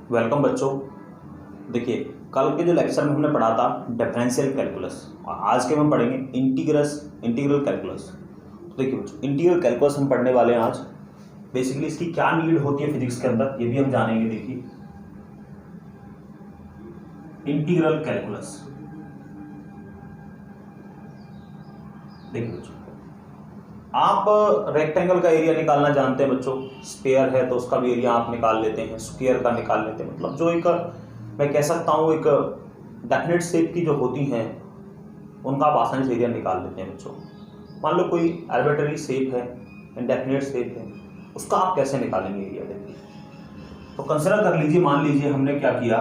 Welcome बच्चों। देखिए, कल के जो लेक्चर में हमने पढ़ा था डिफरेंशियल कैलकुलस और आज के हम पढ़ेंगे इंटीग्रल कैलकुलस। तो देखिए बच्चों, इंटीग्रल कैलकुलस हम पढ़ने वाले हैं आज। बेसिकली इसकी क्या नीड होती है फिजिक्स के अंदर ये भी हम जानेंगे। देखिए, इंटीग्रल कैलकुलस। देखिए बच्चों, आप रेक्टेंगल का एरिया निकालना जानते हैं बच्चों। स्फीयर है तो उसका भी एरिया आप निकाल लेते हैं, स्क्वायर का निकाल लेते हैं। मतलब जो एक मैं कह सकता हूँ एक डेफिनेट शेप की जो होती हैं उनका आप आसानी से एरिया निकाल लेते हैं बच्चों। मान लो कोई आर्बिट्ररी शेप है, इनडेफिनेट शेप है, उसका आप कैसे निकालेंगे एरिया। देखिए, तो कंसिडर कर लीजिए, मान लीजिए हमने क्या किया,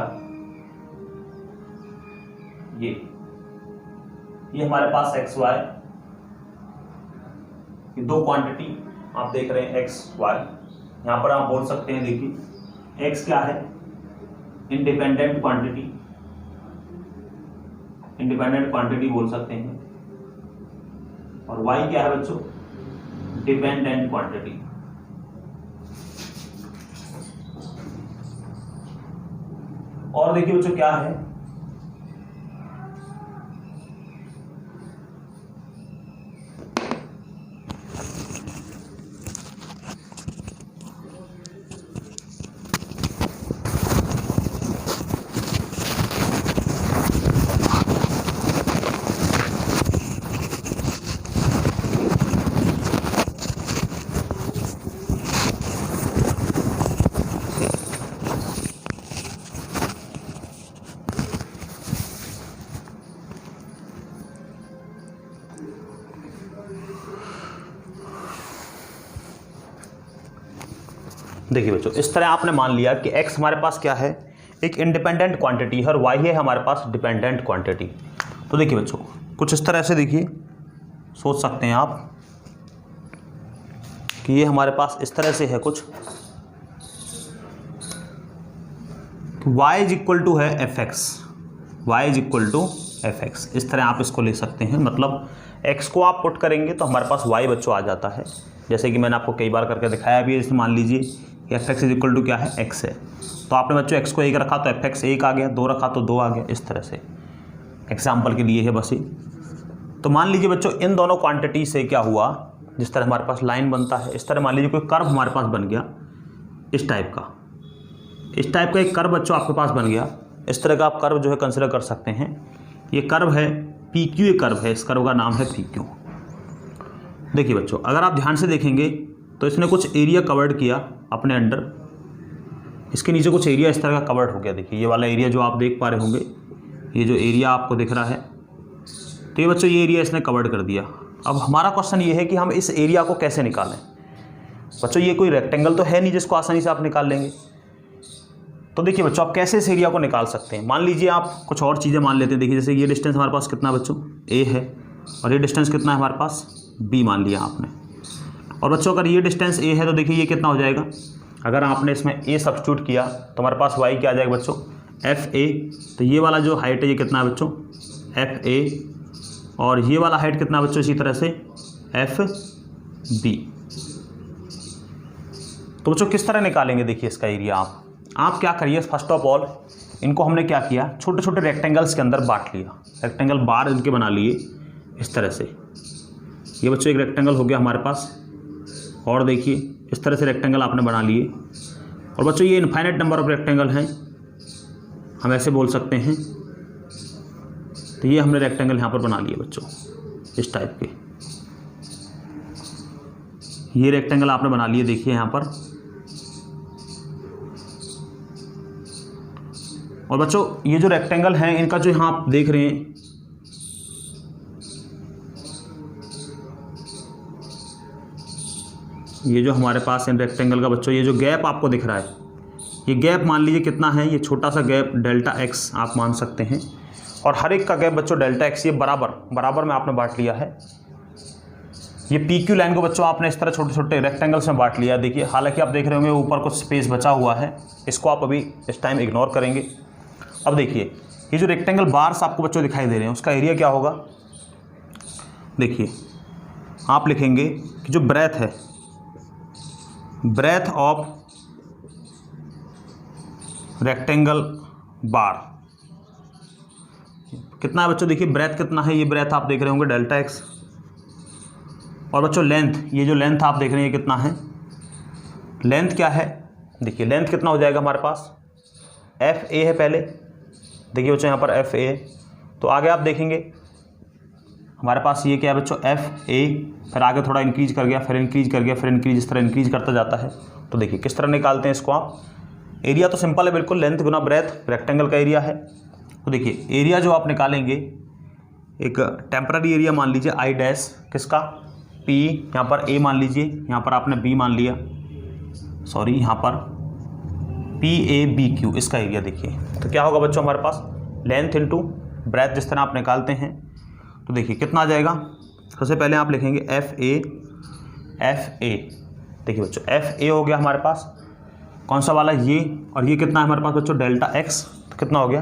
ये हमारे पास एक्स वाई, ये दो क्वांटिटी आप देख रहे हैं एक्स वाई। यहां पर आप बोल सकते हैं, देखिए एक्स क्या है, इंडिपेंडेंट क्वांटिटी बोल सकते हैं, और वाई क्या है बच्चों, डिपेंडेंट क्वांटिटी। और देखिए बच्चों क्या है, देखिए बच्चों इस तरह आपने मान लिया कि x हमारे पास क्या है, एक इंडिपेंडेंट क्वांटिटी है और y है हमारे पास डिपेंडेंट क्वांटिटी। तो देखिए बच्चों कुछ इस तरह से देखिए सोच सकते हैं आप कि ये हमारे पास इस तरह से है कुछ, y इज इक्वल टू है fx, इस तरह आप इसको ले सकते हैं। मतलब x को आप पुट करेंगे तो हमारे पास y बच्चों आ जाता है, जैसे कि मैंने आपको कई बार करके दिखाया भी है। जैसे मान लीजिए F X is equal to क्या है, x है, तो आपने बच्चों x को 1 रखा तो एफ एक्स 1 आ गया, 2 रखा तो 2 आ गया। इस तरह से एग्जाम्पल के लिए है बस ये। तो मान लीजिए बच्चों इन दोनों क्वांटिटी से क्या हुआ, जिस तरह हमारे पास लाइन बनता है, इस तरह मान लीजिए कोई कर्व हमारे पास बन गया, इस टाइप का एक कर्व बच्चों आपके पास बन गया। इस तरह का आप कर्व जो है कंसिडर कर सकते हैं। ये कर्व है पी क्यू, ये कर्व है, इस कर्व का नाम है पी क्यू। देखिए बच्चों अगर आप ध्यान से देखेंगे तो इसने कुछ एरिया कवर्ड किया अपने अंडर, इसके नीचे कुछ एरिया इस तरह का कवर्ड हो गया। देखिए ये वाला एरिया जो आप देख पा रहे होंगे, ये जो एरिया आपको दिख रहा है, तो ये बच्चों ये एरिया इसने कवर्ड कर दिया। अब हमारा क्वेश्चन ये है कि हम इस एरिया को कैसे निकालें। बच्चों ये कोई रेक्टेंगल तो है नहीं जिसको आसानी से आप निकाल लेंगे। तो देखिए बच्चों आप कैसे इस एरिया को निकाल सकते हैं। मान लीजिए आप कुछ और चीज़ें मान लेते हैं। देखिए जैसे ये डिस्टेंस हमारे पास कितना बच्चों, a है, और ये डिस्टेंस कितना है हमारे पास, b मान लिया आपने। और बच्चों अगर ये डिस्टेंस a है तो देखिए ये कितना हो जाएगा, अगर आपने इसमें a सब्स्टिट्यूट किया तो हमारे पास y क्या आ जाएगा बच्चों, fa। तो ये वाला जो हाइट है ये कितना है बच्चों, fa, और ये वाला हाइट कितना है बच्चों, इसी तरह से fb। तो बच्चों किस तरह निकालेंगे देखिए इसका एरिया। आप क्या करिए, फर्स्ट ऑफ ऑल इनको हमने क्या किया, छोटे छोटे रेक्टेंगल्स के अंदर बांट लिया, रेक्टेंगल बार इनके बना लिए इस तरह से। ये बच्चों एक रेक्टेंगल हो गया हमारे पास, और देखिए इस तरह से रेक्टेंगल आपने बना लिए। और बच्चों ये इनफाइनाइट नंबर ऑफ रेक्टेंगल हैं, हम ऐसे बोल सकते हैं। तो ये हमने रेक्टेंगल यहाँ पर बना लिए बच्चों इस टाइप के, ये रेक्टेंगल आपने बना लिए देखिए यहाँ पर। और बच्चों ये जो रेक्टेंगल हैं इनका जो यहाँ आप देख रहे हैं, ये जो हमारे पास इन रेक्टेंगल का बच्चों ये जो गैप आपको दिख रहा है, ये गैप मान लीजिए कितना है, ये छोटा सा गैप डेल्टा एक्स आप मान सकते हैं। और हर एक का गैप बच्चों डेल्टा एक्स, ये बराबर में आपने बांट लिया है। ये पी क्यू लाइन को बच्चों आपने इस तरह छोटे छोटे रेक्टेंगल्स में बांट लिया। देखिए हालांकि आप देख रहे होंगे ऊपर कुछ स्पेस बचा हुआ है, इसको आप अभी इस टाइम इग्नोर करेंगे। अब देखिए ये जो रेक्टेंगल बार्स आपको बच्चों दिखाई दे रहे हैं उसका एरिया क्या होगा। देखिए आप लिखेंगे कि जो ब्रेथ है, ब्रेथ ऑफ रेक्टेंगल बार कितना है बच्चों, देखिए ब्रेथ कितना है, ये ब्रेथ आप देख रहे होंगे डेल्टा एक्स, और बच्चों लेंथ, ये जो लेंथ आप देख रहे हैं ये कितना है, लेंथ क्या है, देखिए लेंथ कितना हो जाएगा हमारे पास, एफ ए है पहले, देखिए बच्चों यहाँ पर एफ ए, तो आगे आप देखेंगे हमारे पास ये क्या है बच्चों, एफ ए, फिर आगे थोड़ा इंक्रीज कर गया, फिर इंक्रीज कर गया, फिर इंक्रीज, इस तरह इंक्रीज करता जाता है। तो देखिए किस तरह निकालते हैं इसको आप, एरिया तो सिंपल है बिल्कुल, लेंथ गुना ब्रेथ रेक्टेंगल का एरिया है। तो देखिए एरिया जो आप निकालेंगे, एक टेम्पररी एरिया मान लीजिए आई डैश, किसका, पी, यहाँ पर ए मान लीजिए, यहाँ पर आपने बी मान लिया, सॉरी यहाँ पर पी ए बी क्यू, इसका एरिया देखिए। तो क्या होगा बच्चों हमारे पास, लेंथ इंटू ब्रेथ जिस तरह आप निकालते हैं, तो देखिए कितना आ जाएगा, सबसे पहले आप लिखेंगे एफ ए, देखिए बच्चों एफ ए हो गया हमारे पास, कौन सा वाला, ये, और ये कितना है हमारे पास बच्चों, डेल्टा एक्स, तो कितना हो गया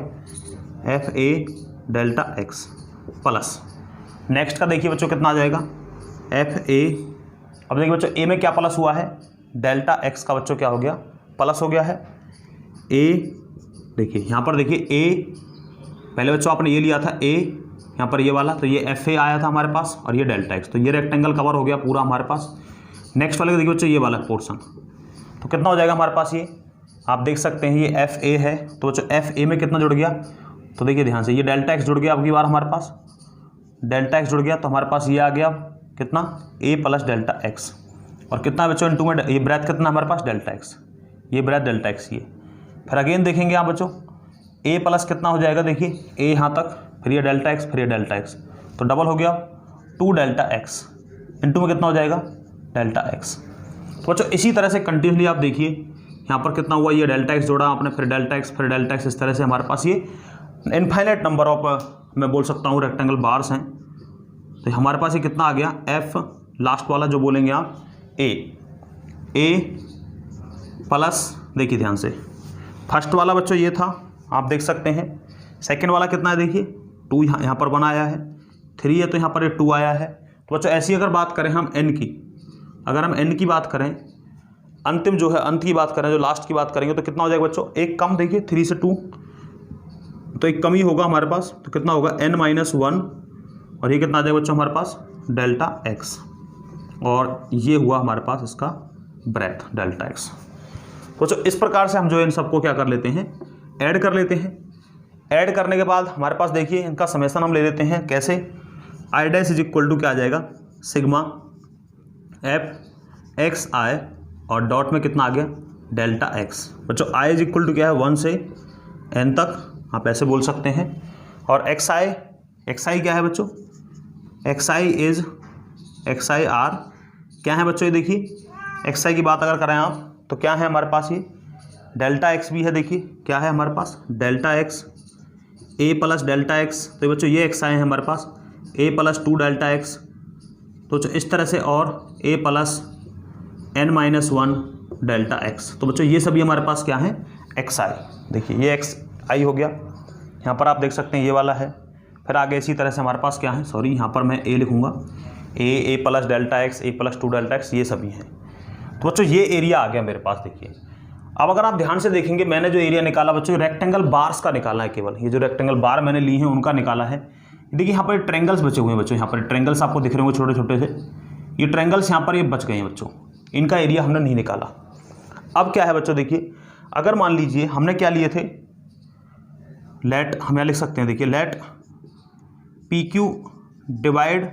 F A delta x plus, next का देखिए बच्चों कितना आ जाएगा एफ ए, अब देखिए बच्चों ए में क्या प्लस हुआ है, डेल्टा एक्स का बच्चों क्या हो गया, प्लस हो गया है, ए, देखिए यहाँ पर देखिए ए, पहले बच्चों आपने ये लिया था ए, यहाँ पर ये वाला, तो ये एफ ए आया था हमारे पास, और ये डेल्टा एक्स, तो ये रेक्टेंगल कवर हो गया पूरा हमारे पास। नेक्स्ट वाले देखिए बच्चों ये वाला पोर्शन, तो कितना हो जाएगा हमारे पास, ये आप देख सकते हैं ये एफ ए है, तो बच्चों एफ ए में कितना जुड़ गया, तो देखिए ध्यान से ये डेल्टा एक्स जुड़ गया, अब की बार हमारे पास डेल्टा एक्स जुड़ गया, तो हमारे पास ये आ गया कितना, ए प्लस डेल्टा एक्स, और कितना बच्चों इंटू में ये ब्रेथ कितना हमारे पास, डेल्टा एक्स, ये ब्रेथ डेल्टा एक्स, ये फिर अगेन देखेंगे आप बच्चों ए प्लस कितना हो जाएगा, देखिए ए यहाँ तक, फिर ये डेल्टा एक्स, फिर ये डेल्टा एक्स, तो डबल हो गया 2 डेल्टा एक्स, इंटू में कितना हो जाएगा डेल्टा एक्स। तो बच्चों इसी तरह से कंटिन्यूसली आप देखिए यहाँ पर कितना हुआ, ये डेल्टा एक्स जोड़ा आपने, फिर डेल्टा एक्स, फिर डेल्टा एक्स, इस तरह से हमारे पास ये इनफाइनाइट नंबर ऑफ मैं बोल सकता हूँ रेक्टेंगल बार्स हैं। तो हमारे पास ये कितना आ गया, एफ लास्ट वाला जो बोलेंगे आप, ए प्लस, देखिए ध्यान से फर्स्ट वाला बच्चों ये था, आप देख सकते हैं, सेकंड वाला कितना है, देखिए 2 यहाँ पर बना आया है, 3 है तो यहाँ पर ये 2 आया है। तो बच्चों ऐसी अगर बात करें हम एन की, अगर हम एन की बात करें, अंतिम जो है अंत की बात करें, जो लास्ट की बात करेंगे, तो कितना हो जाएगा बच्चों, एक कम, देखिए 3 से 2, तो एक कमी होगा हमारे पास, तो कितना होगा n-1, और ये कितना आ जाएगा बच्चों हमारे पास, डेल्टा एक्स, और ये हुआ हमारे पास इसका ब्रेथ डेल्टा एक्स। तो इस प्रकार से हम जो इन सबको क्या कर लेते हैं, ऐड कर लेते हैं। ऐड करने के बाद हमारे पास देखिए इनका समेसन हम ले लेते हैं, कैसे, I dash is equal to क्या आ जाएगा, सिग्मा एफ एक्स आई, और डॉट में कितना आ गया, डेल्टा एक्स। बच्चों आई इज इक्वल टू क्या है, 1 से n तक आप ऐसे बोल सकते हैं, और एक्स आई क्या है बच्चों, एक्स आई आर क्या है बच्चों, ये देखिए एक्स आई की बात अगर करें आप तो क्या है हमारे पास, ये डेल्टा एक्स भी है, देखिए क्या है हमारे पास, delta x, a plus delta x, तो बच्चों ये एक्स आई है हमारे पास, ए प्लस 2 डेल्टा एक्स, तो इस तरह से, और ए प्लस n-1 डेल्टा एक्स। तो बच्चों ये सभी हमारे पास क्या है, एक्स आई, देखिए ये एक्स आई हो गया, यहाँ पर आप देख सकते हैं ये वाला है, फिर आगे इसी तरह से हमारे पास क्या है, सॉरी यहाँ पर मैं ए लिखूँगा, ए plus delta x, a plus 2 delta X, ये सभी हैं। तो बच्चों ये एरिया आ गया मेरे पास, देखिए अब अगर आप ध्यान से देखेंगे, मैंने जो एरिया निकाला बच्चों रेक्टेंगल बार्स का निकाला है, केवल ये जो रेक्टेंगल बार मैंने ली हैं उनका निकाला है। देखिए यहाँ पर ट्रेंगल्स बचे हुए हैं बच्चों, यहाँ पर ट्रेंगल्स आपको दिख रहे होंगे छोटे छोटे से, ये ट्रेंगल्स यहाँ पर ये बच गए हैं बच्चों, इनका एरिया हमने नहीं निकाला। अब क्या है बच्चों, देखिए अगर मान लीजिए हमने क्या लिए थे, लेट हम यहाँ लिख सकते हैं, देखिए let P Q divide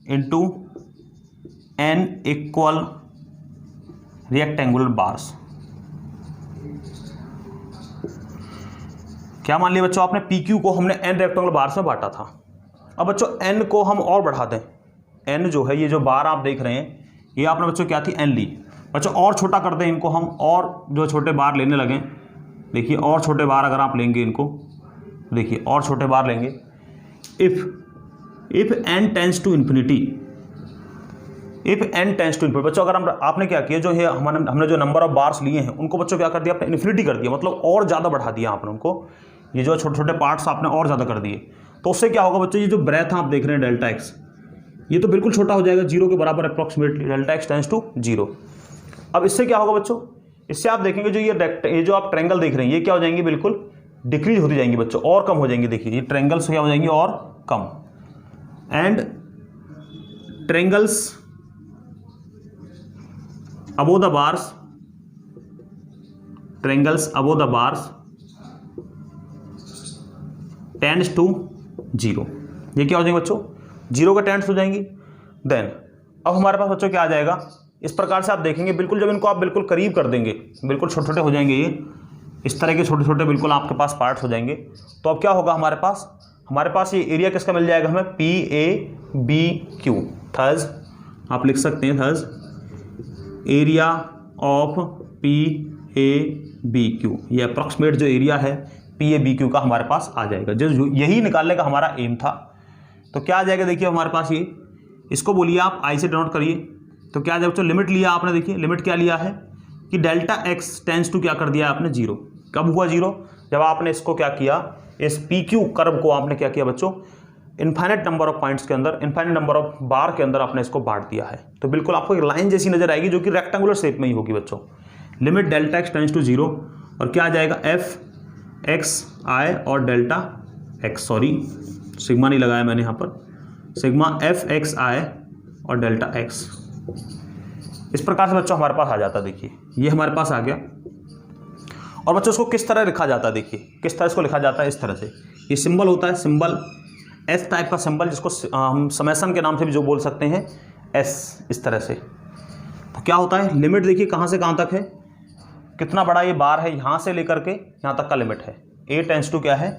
into N equal rectangular bars. क्या मान लिया बच्चों आपने, पी क्यू को हमने एन रेक्टेंगुलर बार्स में बांटा था। अब बच्चों एन को हम और बढ़ा दें, एन जो है ये जो बार आप देख रहे हैं, ये आपने बच्चों क्या थी, एन ली, बच्चों और छोटा कर दें इनको हम, और जो छोटे बार लेने लगें, देखिए और छोटे बार अगर आप लेंगे इनको, देखिए और छोटे बार लेंगे, if N tends to infinity, if N tends to infinity, बच्चों अगर आपने क्या किया, जो है हमने जो नंबर ऑफ बार्स लिए हैं उनको बच्चों क्या कर दिया आपने, इन्फिनिटी कर दिया, मतलब और ज़्यादा बढ़ा दिया आपने उनको, ये जो छोटे छोटे पार्ट्स आपने और ज़्यादा कर दिए। तो उससे क्या होगा बच्चों, ये जो ब्रेथ आप देख रहे हैं डेल्टा एक्स, ये तो बिल्कुल छोटा हो जाएगा, 0 के बराबर approximately, delta x tends to 0। अब इससे क्या होगा बच्चों, इससे आप देखेंगे जो ये जो आप ट्रायंगल देख रहे हैं ये क्या हो जाएंगे, बिल्कुल डिक्रीज होती जाएंगी बच्चों, और कम हो जाएंगी। देखिए ये ट्रायंगल्स क्या हो जाएंगी और कम, and triangles above the bars, triangles above the bars tends to 0। ये क्या हो जाएंगे बच्चों, 0 का टेंड्स हो जाएंगी। देन अब हमारे पास बच्चों क्या आ जाएगा, इस प्रकार से आप देखेंगे बिल्कुल जब इनको आप बिल्कुल करीब कर देंगे, बिल्कुल छोटे छोटे हो जाएंगे, ये इस तरह के छोटे छोटे बिल्कुल आपके पास पार्ट्स हो जाएंगे। तो अब क्या होगा हमारे पास ये एरिया किसका मिल जाएगा हमें, PABQ। थर्स आप लिख सकते हैं, थर्स एरिया ऑफ PABQ, ये अप्रॉक्सीमेट जो एरिया है PABQ का हमारे पास आ जाएगा, जो यही निकालने का हमारा एम था। तो क्या आ जाएगा, देखिए हमारे पास ये, इसको बोलिए आप आई से डिनोट करिए। तो क्या आ जाएगा बच्चों, लिमिट लिया आपने, देखिए लिमिट क्या लिया है कि डेल्टा एक्स टेंस टू क्या कर दिया आपने 0। कब हुआ 0, जब आपने इसको क्या किया, इस PQ कर्व को आपने क्या किया बच्चों, इनफाइनाइट नंबर ऑफ पॉइंट्स के अंदर, इनफाइनाइट नंबर ऑफ बार के अंदर आपने इसको बांट दिया है। तो बिल्कुल आपको एक लाइन जैसी नजर आएगी जो कि रेक्टेंगुलर शेप में ही होगी बच्चों। Limit delta x tends to 0 और क्या आ जाएगा FXI और डेल्टा एक्स, सॉरी सिग्मा नहीं लगाया मैंने यहाँ पर, सिग्मा FXI और डेल्टा एक्स। इस प्रकार से बच्चों हमारे पास आ जाता है। देखिए ये हमारे पास आ गया। और बच्चों इसको किस तरह लिखा जाता है, देखिए किस तरह इसको लिखा जाता है, इस तरह से ये सिंबल होता है, सिंबल S टाइप का सिंबल, जिसको हम समेसन के नाम से भी जो बोल सकते हैं S, इस तरह से। तो क्या होता है, लिमिट देखिए कहाँ से कहाँ तक है, कितना बड़ा ये बार है, यहाँ से लेकर के यहाँ तक का लिमिट है। A टेंस टू क्या है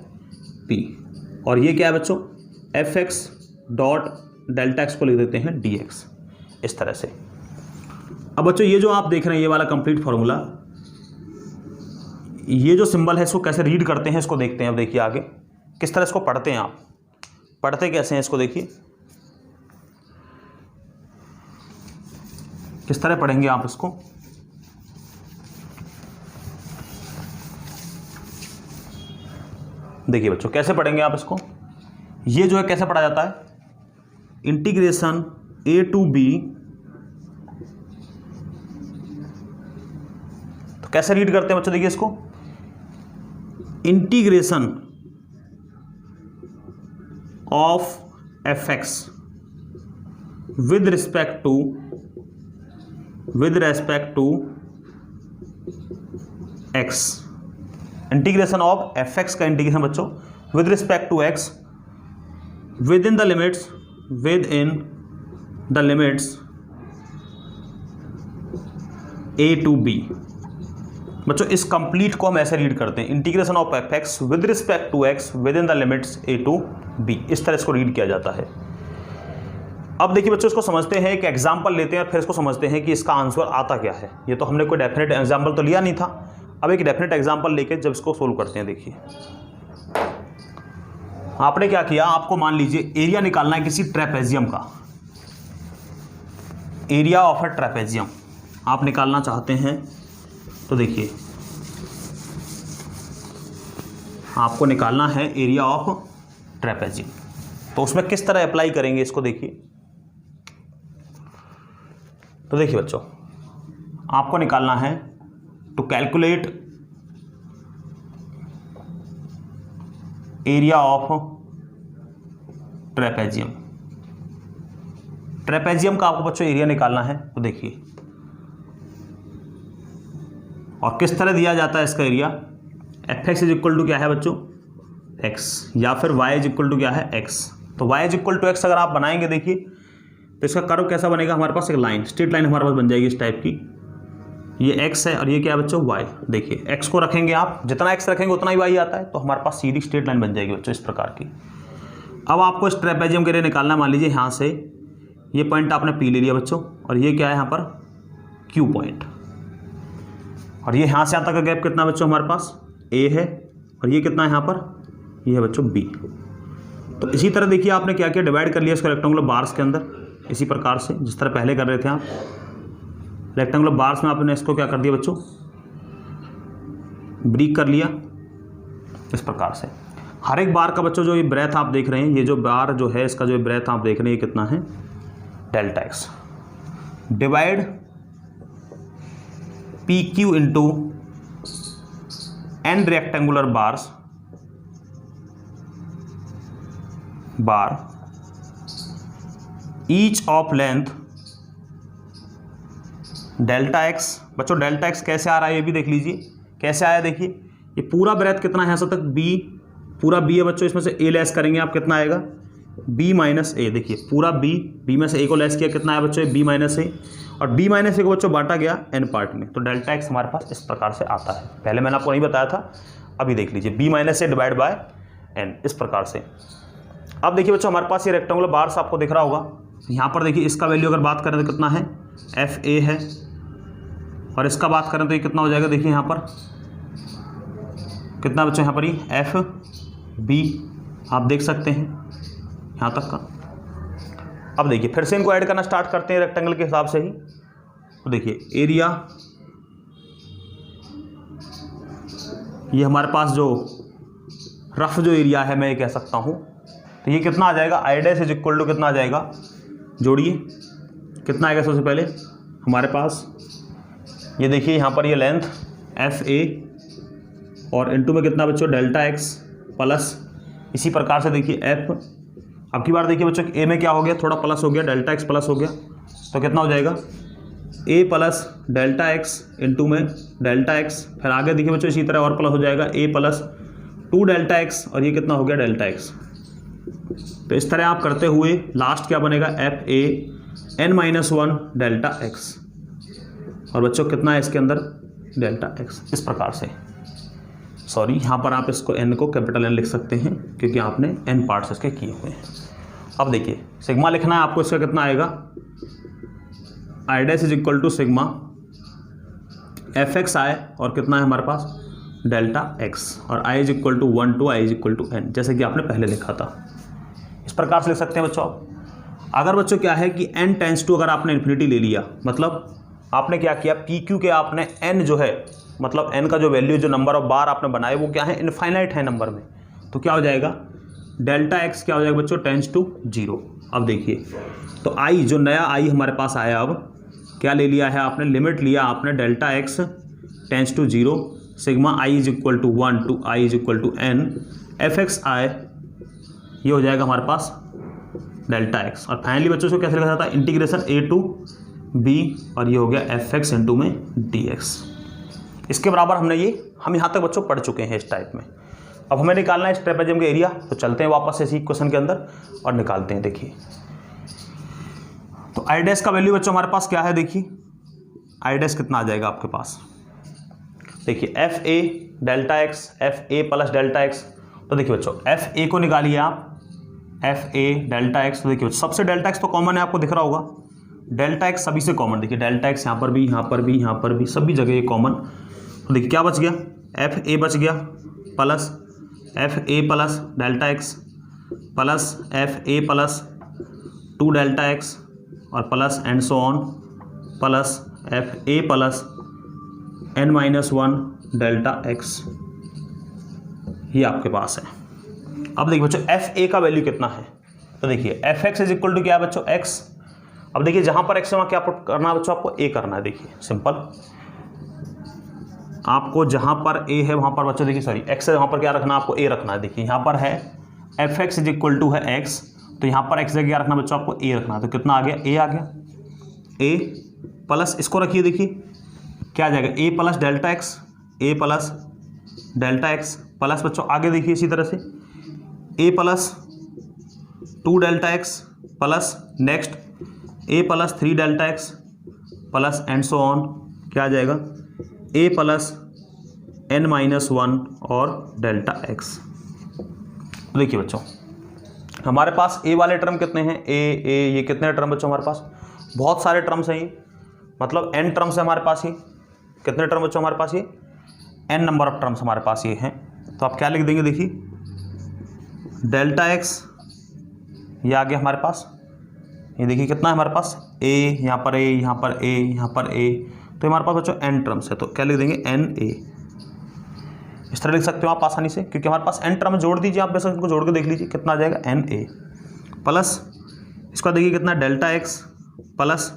P, और ये क्या है बच्चों FX डॉट डेल्टा एक्स को लिख देते हैं DX, इस तरह से। अब बच्चों ये जो आप देख रहे हैं ये वाला कंप्लीट फॉर्मूला, ये जो सिंबल है इसको कैसे रीड करते हैं इसको देखते हैं। अब देखिए आगे किस तरह इसको पढ़ते हैं, आप पढ़ते कैसे हैं इसको, देखिए किस तरह पढ़ेंगे आप इसको। देखिए बच्चों कैसे पढ़ेंगे आप इसको, ये जो है कैसे पढ़ा जाता है, इंटीग्रेशन A to B, तो कैसे रीड करते हैं बच्चों, देखिए इसको, integration of FX with respect to X, integration of FX का इंटीग्रेशन बच्चों with respect to X within the limits A to B। बच्चों इस कंप्लीट को हम ऐसे रीड करते हैं, integration of FX with respect to X within the limits A to B, इस तरह इसको रीड किया जाता है। अब देखिए बच्चों इसको समझते हैं, एक एग्जांपल लेते हैं, फिर इसको समझते हैं कि इसका आंसर आता क्या है। ये तो हमने कोई डेफिनेट एग्जांपल तो लिया नहीं था, अब एक डेफिनेट एग्जांपल लेके जब इसको सोल्व करते हैं। देखिए आपने क्या किया, आपको मान लीजिए एरिया निकालना है किसी ट्रेपेजियम का, एरिया ऑफ अ ट्रेपेजियम आप निकालना चाहते हैं। तो देखिए आपको निकालना है एरिया ऑफ ट्रेपेजियम, तो उसमें किस तरह अप्लाई करेंगे इसको देखिए। तो देखिए बच्चों आपको निकालना है to calculate area of trapezium, trapezium का आपको बच्चों एरिया निकालना है। तो देखिए और किस तरह दिया जाता है इसका area, FX is equal to क्या है बच्चों X, या फिर Y इज इक्वल टू क्या है X। तो Y is equal to X अगर आप बनाएंगे देखिए तो इसका कर्व कैसा बनेगा, हमारे पास एक लाइन, स्ट्रेट लाइन हमारे पास बन जाएगी इस टाइप की। ये X है और ये क्या है बच्चों Y। देखिए X को रखेंगे आप, जितना X रखेंगे उतना ही Y आता है, तो हमारे पास सीधी स्ट्रेट लाइन बन जाएगी बच्चों इस प्रकार की। अब आपको इस ट्रेपेजियम के एरिया निकालना, मान लीजिए यहाँ से ये पॉइंट आपने P ले लिया बच्चों, और ये क्या है यहाँ पर Q पॉइंट, और ये यहाँ से यहाँ तक का गैप कितना बच्चों हमारे पास A है, और ये कितना है यहाँ पर, ये है बच्चों B। तो इसी तरह देखिए आपने क्या किया, डिवाइड कर लिया इसको रेक्टेंगुलर बार्स के अंदर, इसी प्रकार से जिस तरह पहले कर रहे थे आप। रेक्टेंगुलर बार्स में आपने इसको क्या कर दिया बच्चों, ब्रेक कर लिया इस प्रकार से। हर एक बार का बच्चों जो ये ब्रेथ आप देख रहे हैं, ये जो बार जो है इसका जो ब्रेथ आप देख रहे हैं ये कितना है, delta x, divide P Q into n rectangular bar each of length delta x. बच्चों डेल्टा एक्स कैसे आ रहा है ये भी देख लीजिए, कैसे आया देखिए, ये पूरा ब्रेथ कितना है यहाँ तक बी, पूरा बी है बच्चों, इसमें से ए लेस करेंगे आप कितना आएगा बी माइनस ए। देखिए पूरा बी में से ए को लेस किया कितना है बच्चों बी माइनस ए, और बी माइनस ए को बच्चों बांटा गया एन पार्ट में, तो डेल्टा एक्स हमारे पास इस प्रकार से आता है। पहले मैंने आपको नहीं बताया था, अभी देख लीजिए B minus A divide by N इस प्रकार से। अब देखिए बच्चों हमारे पास ये रेक्टेंगुलर बार्स आपको दिख रहा होगा, यहाँ पर देखिए इसका वैल्यू अगर बात करें तो कितना है एफ ए है, और इसका बात करें तो ये कितना हो जाएगा, देखिए यहाँ पर कितना बच्चों यहाँ पर ही एफ बी आप देख सकते हैं यहाँ तक का। अब देखिए फिर से इनको ऐड करना स्टार्ट करते हैं रेक्टेंगल के हिसाब से ही, तो देखिए एरिया ये हमारे पास जो रफ जो एरिया है मैं ये कह सकता हूँ, तो ये कितना आ जाएगा I dash is equal to कितना आ जाएगा, जोड़िए कितना आएगा। सबसे पहले हमारे पास ये देखिए यहाँ पर ये लेंथ एफ ए और इनटू में कितना बच्चों डेल्टा एक्स प्लस, इसी प्रकार से देखिए एफ, अब की बार देखिए बच्चों ए में क्या हो गया, थोड़ा प्लस हो गया, डेल्टा एक्स प्लस हो गया, तो कितना हो जाएगा a plus delta x into में डेल्टा एक्स, फिर आगे देखिए बच्चों इसी तरह और प्लस हो जाएगा ए प्लस 2 डेल्टा एक्स, और ये कितना हो गया डेल्टा एक्स। तो इस तरह आप करते हुए लास्ट क्या बनेगा F A N minus 1 delta x, और बच्चों कितना है इसके अंदर डेल्टा एक्स, इस प्रकार से। सॉरी यहाँ पर आप इसको n को कैपिटल N लिख सकते हैं क्योंकि आपने n पार्ट्स इसके किए हुए हैं। अब देखिए सिग्मा लिखना है आपको, इसका कितना आएगा I dash is equal to sigma F x आए, और कितना है हमारे पास डेल्टा एक्स, और I is equal to 1 to I is equal to n, जैसे कि आपने पहले लिखा था। इस प्रकार से लिख सकते हैं बच्चों आप। अगर बच्चों क्या है कि n टेंस टू अगर आपने इन्फिनिटी ले लिया, मतलब आपने क्या किया पी क्यू के आपने n जो है, मतलब n का जो वैल्यू जो नंबर ऑफ बार आपने बनाए वो क्या है इनफाइनाइट है नंबर में, तो क्या हो जाएगा डेल्टा एक्स क्या हो जाएगा बच्चों टेंस टू 0। अब देखिए तो आई जो नया आई हमारे पास आया, अब क्या ले लिया है आपने, लिमिट लिया आपने delta x tends to 0 sigma I is equal to 1 to I is equal to n F x I, ये हो जाएगा हमारे पास डेल्टा एक्स, और फाइनली बच्चों को कैसे लिखा जाता है इंटीग्रेशन ए टू बी, और ये हो गया एफ एक्स इंटू में डी एक्स। इसके बराबर हम यहाँ तक बच्चों पढ़ चुके हैं इस टाइप में। अब हमें निकालना है इस ट्रेपेजियम का एरिया, तो चलते हैं वापस इसी क्वेश्चन के अंदर और निकालते हैं। देखिए तो आई डैश का वैल्यू बच्चों हमारे पास क्या है, देखिए आई डैश कितना आ जाएगा आपके पास, देखिए F A delta x F A plus delta x, तो देखिए बच्चों एफ ए को निकालिए आप एफ ए डेल्टा एक्स, तो देखिए सबसे डेल्टा एक्स तो कॉमन है आपको दिख रहा होगा, डेल्टा एक्स सभी से कॉमन, देखिए डेल्टा एक्स यहाँ पर भी यहाँ पर भी यहाँ पर भी सभी जगह ये कॉमन, तो देखिए क्या बच गया एफ ए बच गया plus F A plus delta x plus F A plus 2 delta x और plus and so on plus F A plus n minus 1 delta X, ये आपके पास है। अब देखिए बच्चों एफ ए का वैल्यू कितना है, तो देखिए F X is equal to क्या है बच्चों एक्स। अब देखिए जहाँ पर एक्स है वहाँ क्या पुट करना है बच्चों, आपको ए करना है। देखिए सिंपल, आपको जहाँ पर ए है वहाँ पर बच्चों देखिए सॉरी एक्स है वहाँ पर क्या रखना है, आपको ए रखना है। देखिए यहाँ पर है F X is equal to है एक्स, तो यहाँ पर एक्स जगह क्या रखना बच्चों, आपको ए रखना है। तो कितना आ गया ए आ गया, ए प्लस इसको रखिए, देखिए क्या आ जाएगा a plus delta x, a plus delta x plus बच्चों आगे देखिए इसी तरह से a plus 2 delta x plus next a plus 3 delta x plus and so on, क्या आ जाएगा ए प्लस n माइनस 1 और डेल्टा एक्स। तो देखिए बच्चों हमारे पास ए वाले टर्म कितने हैं, ए ये कितने टर्म बच्चों हमारे पास, बहुत सारे टर्म्स हैं ये, मतलब n टर्म्स है हमारे पास, ये कितने टर्म बच्चों हमारे पास, ये n नंबर ऑफ टर्म्स हमारे पास ये हैं। तो आप क्या लिख देंगे, देखिए डेल्टा एक्स ये आ गया हमारे पास, ये देखिए कितना है हमारे पास a, यहाँ पर a, यहाँ पर a, यहाँ पर a, तो हमारे पास बच्चों n टर्म्स है, तो क्या लिख देंगे n a। इस तरह लिख सकते हो आप आसानी से, क्योंकि हमारे पास n टर्म जोड़ दीजिए आप, वैसे इनको जोड़ के देख लीजिए कितना आ जाएगा n a प्लस इसका देखिए कितना delta x plus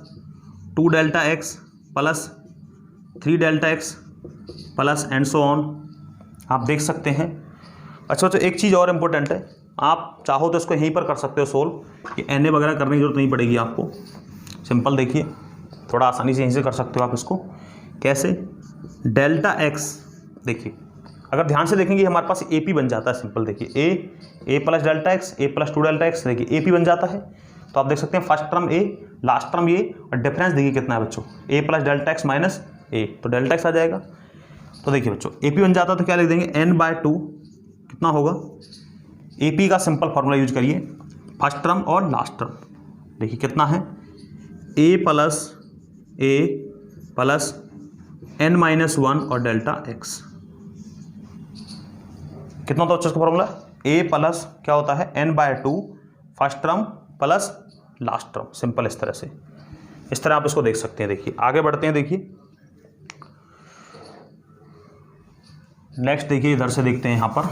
2 delta x plus 3 delta x plus and so on, आप देख सकते हैं। अच्छा तो एक चीज़ और इम्पोर्टेंट है, आप चाहो तो इसको यहीं पर कर सकते हो सोल्व, कि एन वगैरह करने की जरूरत नहीं पड़ेगी आपको। सिंपल देखिए, थोड़ा आसानी से यहीं से कर सकते हो आप इसको। कैसे? डेल्टा एक्स, देखिए अगर ध्यान से देखेंगे हमारे पास ए पी बन जाता है। सिंपल देखिए ए plus delta x, a plus 2 delta x, देखिए ए पी बन जाता है। तो आप देख सकते हैं फर्स्ट टर्म ए, लास्ट टर्म ए, और डिफरेंस देखिए कितना है बच्चों, ए प्लस डेल्टा एक्स माइनस ए, तो डेल्टा एक्स आ जाएगा। तो देखिए बच्चों ए पी बन जाता है तो क्या लिख देंगे, n/2 कितना होगा, ए पी का सिंपल फार्मूला यूज करिए, फर्स्ट टर्म और लास्ट टर्म। देखिए कितना है, ए प्लस n-1 और डेल्टा एक्स, कितना होता है उसका फॉर्मूला, ए प्लस क्या होता है n/2 first term plus last term. Simple इस तरह आप इसको देख सकते हैं। देखिए आगे बढ़ते हैं, देखिए नेक्स्ट देखिए इधर से देखते हैं यहाँ पर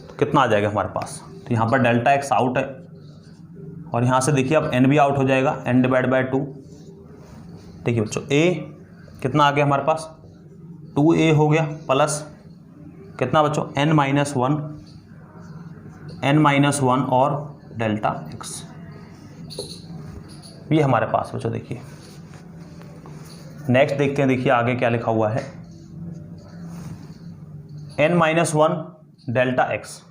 तो कितना आ जाएगा हमारे पास। तो यहाँ पर डेल्टा एक्स आउट है और यहाँ से देखिए अब n भी आउट हो जाएगा, n/2। देखिए बच्चों a कितना आ गया हमारे पास, 2a हो गया, प्लस कितना बच्चों n-1 और डेल्टा एक्स, ये हमारे पास बच्चों। देखिए नेक्स्ट देखते हैं, देखिए आगे क्या लिखा हुआ है, n-1 डेल्टा एक्स।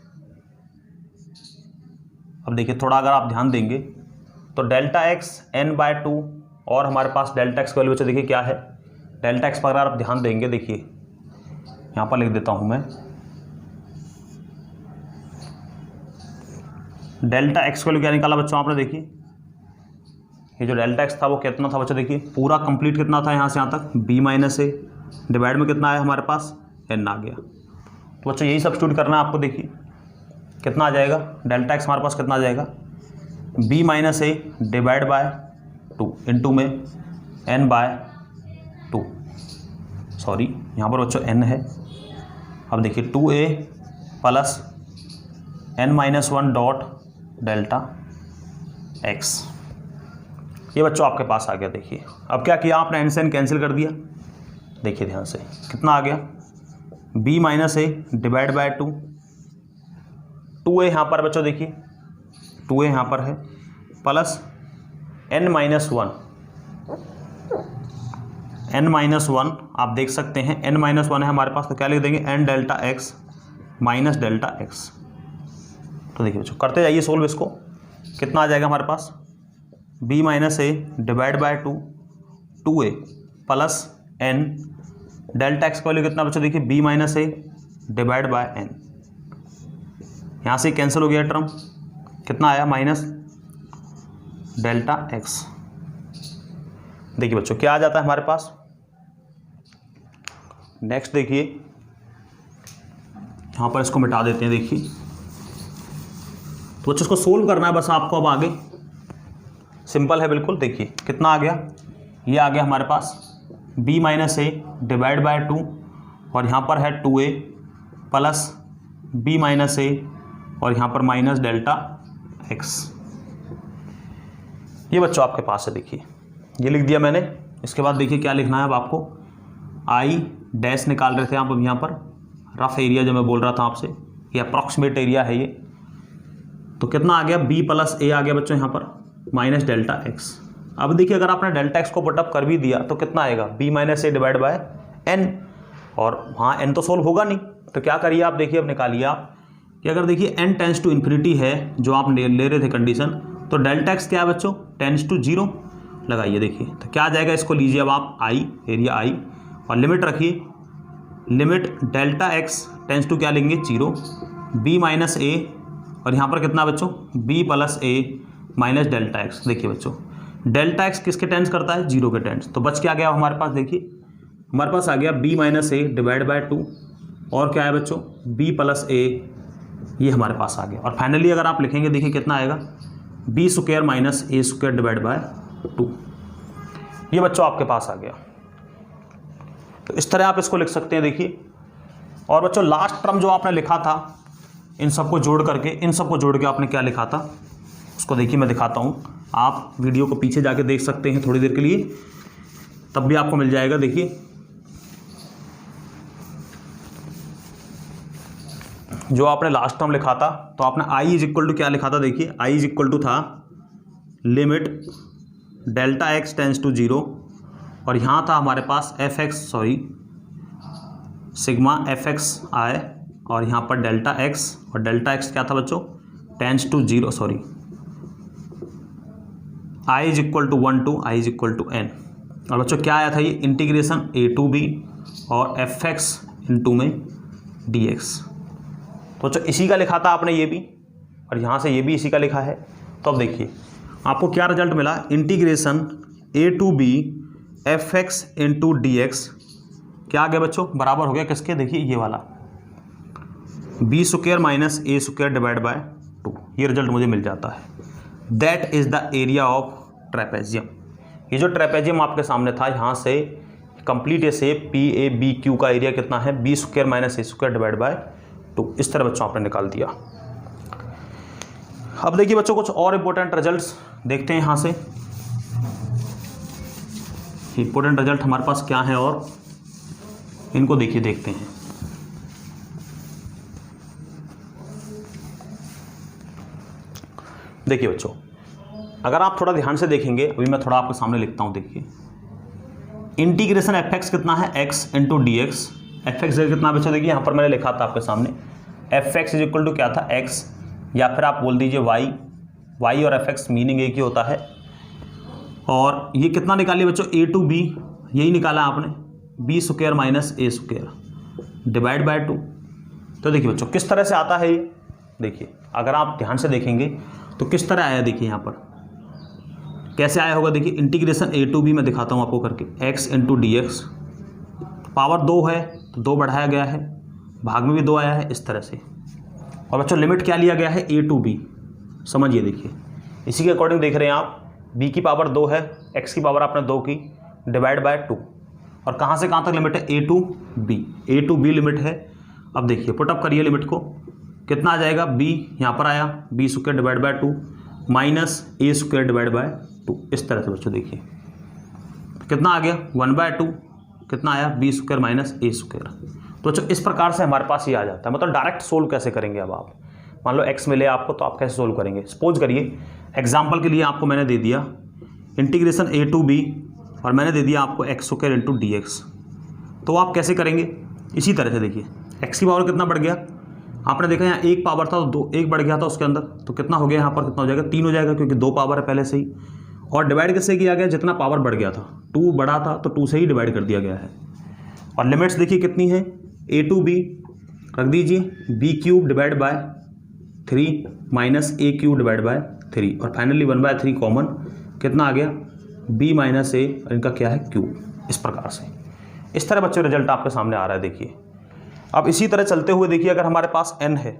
अब देखिए थोड़ा अगर आप ध्यान देंगे तो डेल्टा एक्स n/2 और हमारे पास डेल्टा एक्स की वैल्यू बच्चों देखिए क्या है, डेल्टा एक्स पर अगर आप ध्यान देंगे, देखिए यहाँ पर लिख देता हूँ मैं, डेल्टा एक्स की वैल्यू क्या निकाला बच्चों आपने, देखिए ये जो डेल्टा एक्स था वो कितना था बच्चों, देखिए पूरा कंप्लीट कितना था यहाँ से यहाँ तक, b माइनस ए डिवाइड में कितना आया हमारे पास, n आ गया। तो बच्चों यही सब्स्टिट्यूट करना है आपको। देखिए कितना आ जाएगा, डेल्टा एक्स हमारे पास कितना आ जाएगा, b minus A divide by 2 into में n/2, सॉरी यहाँ पर बच्चों n है। अब देखिए 2a plus n-1 dot delta X, ये बच्चों आपके पास आ गया। देखिए अब क्या किया आपने, n से n कैंसिल कर दिया। देखिए ध्यान से कितना आ गया, b minus A divide bye 2a यहाँ पर बच्चों, देखिए 2a यहाँ पर है, प्लस n-1 आप देख सकते हैं n-1 है हमारे पास, तो क्या लिख देंगे n delta x minus delta x. तो देखिए बच्चों करते जाइए सोल्व इसको, कितना आ जाएगा हमारे पास, b minus A divide bye 2a plus n delta x का वैल्यू कितना बच्चों, देखिए b minus A divide bye n, यहाँ से कैंसिल हो गया टर्म, कितना आया माइनस डेल्टा एक्स। देखिए बच्चों क्या आ जाता है हमारे पास। नेक्स्ट देखिए यहाँ पर इसको मिटा देते हैं। देखिए तो बच्चों इसको सोल्व करना है बस आपको, अब आगे सिंपल है बिल्कुल। देखिए कितना आ गया, ये आ गया हमारे पास b minus A divide by 2 और यहाँ पर है 2a प्लस b माइनस ए और यहाँ पर माइनस डेल्टा एक्स, ये बच्चों आपके पास है। देखिए ये लिख दिया मैंने। इसके बाद देखिए क्या लिखना है अब आपको, आई डैश निकाल रहे थे आप अब यहाँ पर, रफ एरिया जो मैं बोल रहा था आपसे, ये अप्रॉक्सीमेट एरिया है ये। तो कितना आ गया, b प्लस ए आ गया बच्चों यहाँ पर माइनस डेल्टा एक्स। अब देखिए अगर आपने डेल्टा एक्स को पुटअप कर भी दिया तो कितना आएगा, b minus A divide bye n, और वहाँ n तो सोल्व होगा नहीं, तो क्या करिए आप, देखिए अब निकालिए आप कि अगर देखिए n टेंस टू इन्फिनिटी है जो आप ले रहे थे कंडीशन, तो डेल्टा एक्स क्या है बच्चों, टेंस टू 0 लगाइए। देखिए तो क्या आ जाएगा, इसको लीजिए अब आप i, एरिया i, और लिमिट रखिए, limit delta x tends to क्या लेंगे 0, b माइनस ए और यहाँ पर कितना बच्चों, b प्लस ए माइनस डेल्टा एक्स। देखिए बच्चों डेल्टा एक्स किसके टेंस करता है, 0 के टेंस, तो बच क्या गया हमारे पास, देखिए हमारे पास आ गया b minus A divide by 2 और क्या है बच्चों b प्लस ए, ये हमारे पास आ गया। और फाइनली अगर आप लिखेंगे देखिए कितना आएगा, b square minus A square divide by 2, ये बच्चों आपके पास आ गया। तो इस तरह आप इसको लिख सकते हैं। देखिए और बच्चों लास्ट टर्म जो आपने लिखा था इन सबको जोड़ करके, इन सबको जोड़ के आपने क्या लिखा था उसको देखिए मैं दिखाता हूँ। आप वीडियो को पीछे जाके देख सकते हैं थोड़ी देर के लिए, तब भी आपको मिल जाएगा। देखिए जो आपने लास्ट टर्म लिखा था, तो आपने आई इज इक्वल टू क्या लिखा था, देखिए आई इज इक्वल टू था limit delta x tends to 0, और यहाँ था हमारे पास f x sigma F x आए, और यहाँ पर डेल्टा एक्स, और डेल्टा एक्स क्या था बच्चों, tends to 0 i is equal to 1 to I is equal to n. और बच्चों क्या आया था, ये इंटीग्रेशन ए टू बी और एफ एक्स इंटू में डी एक्स। तो बच्चों इसी का लिखा था आपने ये भी, और यहाँ से ये भी इसी का लिखा है। तो अब देखिए आपको क्या रिजल्ट मिला, integration A to B F x into D X क्या आ गया बच्चों, बराबर हो गया किसके, देखिए ये वाला B square minus A square divide by 2। ये रिजल्ट मुझे मिल जाता है। That is the area of trapezium. ये जो ट्रेपेजियम आपके सामने था, यहाँ से कंप्लीट ये shape P A B Q का एरिया कितना है, B square minus A square divide by 2। इस तरह बच्चों आपने निकाल दिया। अब देखिए बच्चों कुछ और इंपॉर्टेंट रिजल्ट्स देखते हैं यहाँ से। इंपॉर्टेंट रिजल्ट हमारे पास क्या है और इनको देखिए देखते हैं। देखिए बच्चों अगर आप थोड़ा ध्यान से देखेंगे, अभी मैं थोड़ा आपके सामने लिखता हूँ। देखिए इंटीग्रेशन एफ एक्स कितना है, x into D X. F x कितना बच्चों, देखिए यहाँ पर मैंने लिखा था आपके सामने F X is equal to क्या था, एक्स, या फिर आप बोल दीजिए वाई। वाई और एफ एक्स मीनिंग एक ही होता है। और ये कितना निकालिए बच्चों, ए टू बी, यही निकाला आपने, B square minus A square divide by 2। तो देखिए बच्चों किस तरह से आता है ये, देखिए अगर आप ध्यान से देखेंगे तो किस तरह आया, देखिए यहाँ पर कैसे आया होगा। देखिए इंटीग्रेशन ए टू बी मैं दिखाता हूँ आपको करके, x into D x, power 2 है तो 2 बढ़ाया गया है, भाग में भी 2 आया है, इस तरह से। और बच्चों लिमिट क्या लिया गया है, ए टू बी, समझिए। देखिए इसी के अकॉर्डिंग देख रहे हैं आप, b की पावर 2 है, x की पावर आपने 2 की, डिवाइड बाय 2, और कहाँ से कहाँ तक लिमिट है, a टू b लिमिट है। अब देखिए पुटअप करिए लिमिट को, कितना आ जाएगा, b यहाँ पर आया, b square divide by 2 minus A square divide by 2। इस तरह से बच्चों देखिए कितना आ गया, 1/2, कितना आया, b square minus A square. तो बच्चों इस प्रकार से हमारे पास ये आ जाता है। मतलब डायरेक्ट सोल्व कैसे करेंगे, अब आप मान लो x मिले आपको, तो आप कैसे सोल्व करेंगे। सपोज करिए एग्जाम्पल के लिए आपको मैंने दे दिया इंटीग्रेशन ए टू बी, और मैंने दे दिया आपको x square into D x. तो आप कैसे करेंगे, इसी तरह से देखिए x की पावर कितना बढ़ गया, आपने देखा यहाँ एक पावर था तो 1 बढ़ गया था उसके अंदर, तो कितना हो गया यहाँ पर, कितना हो जाएगा, 3 हो जाएगा, क्योंकि 2 पावर है पहले से ही। और डिवाइड किससे किया गया, जितना पावर बढ़ गया था, 2 बढ़ा था तो 2 से ही डिवाइड कर दिया गया है। और लिमिट्स देखिए कितनी है, ए टू बी रख दीजिए, बी क्यूब डिवाइड बाय 3 माइनस ए क्यूब डिवाइड बाय 3, और फाइनली 1/3 कॉमन, कितना आ गया, b माइनस ए, इनका क्या है, क्यूब। इस प्रकार से इस तरह बच्चों रिजल्ट आपके सामने आ रहा है। देखिए अब इसी तरह चलते हुए देखिए, अगर हमारे पास n है,